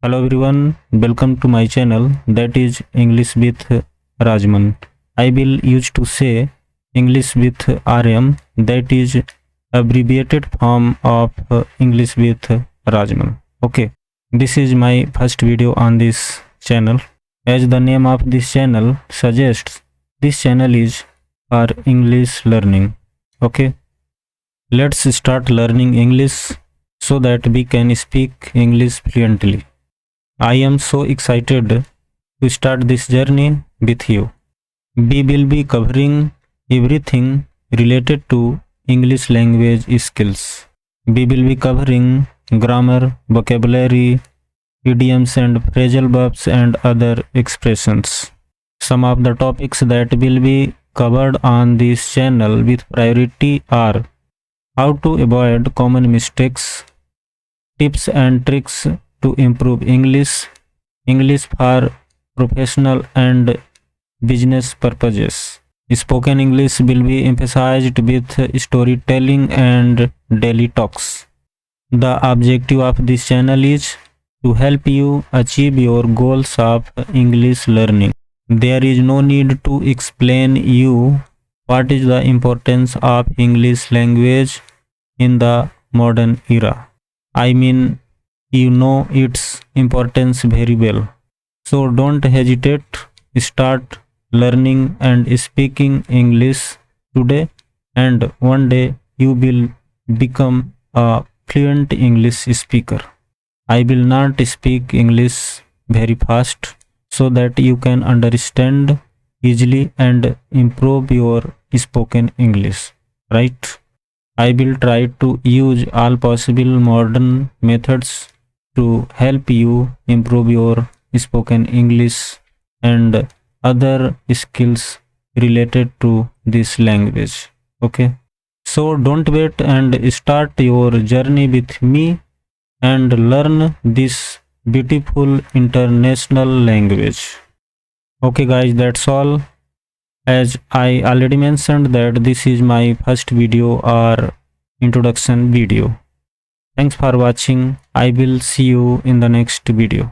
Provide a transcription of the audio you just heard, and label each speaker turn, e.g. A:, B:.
A: Hello everyone, welcome to my channel that is English with Rajman. I will use to say English with RM, that is abbreviated form of English with Rajman. Okay, this is my first video on this channel. As the name of this channel suggests, this channel is for English learning. Okay, let's start learning English so that we can speak English fluently. I am so excited to start this journey with you. We will be covering everything related to English language skills. We will be covering grammar, vocabulary, idioms and phrasal verbs and other expressions. Some of the topics that will be covered on this channel with priority are how to avoid common mistakes, tips and tricks to improve English, English for professional and business purposes. Spoken English will be emphasized with storytelling and daily talks. The objective of this channel is to help you achieve your goals of English learning. There is no need to explain you what is the importance of English language in the modern era. I mean, you know its importance very well. So don't hesitate. Start learning and speaking English today, and one day you will become a fluent English speaker. I will not speak English very fast so that you can understand easily and improve your spoken English, right? I will try to use all possible modern methods to help you improve your spoken English and other skills related to this language. Okay, so don't wait and start your journey with me and learn this beautiful international language. Okay guys, that's all. As I already mentioned that this is my first video or introduction video. Thanks for watching. I will see you in the next video.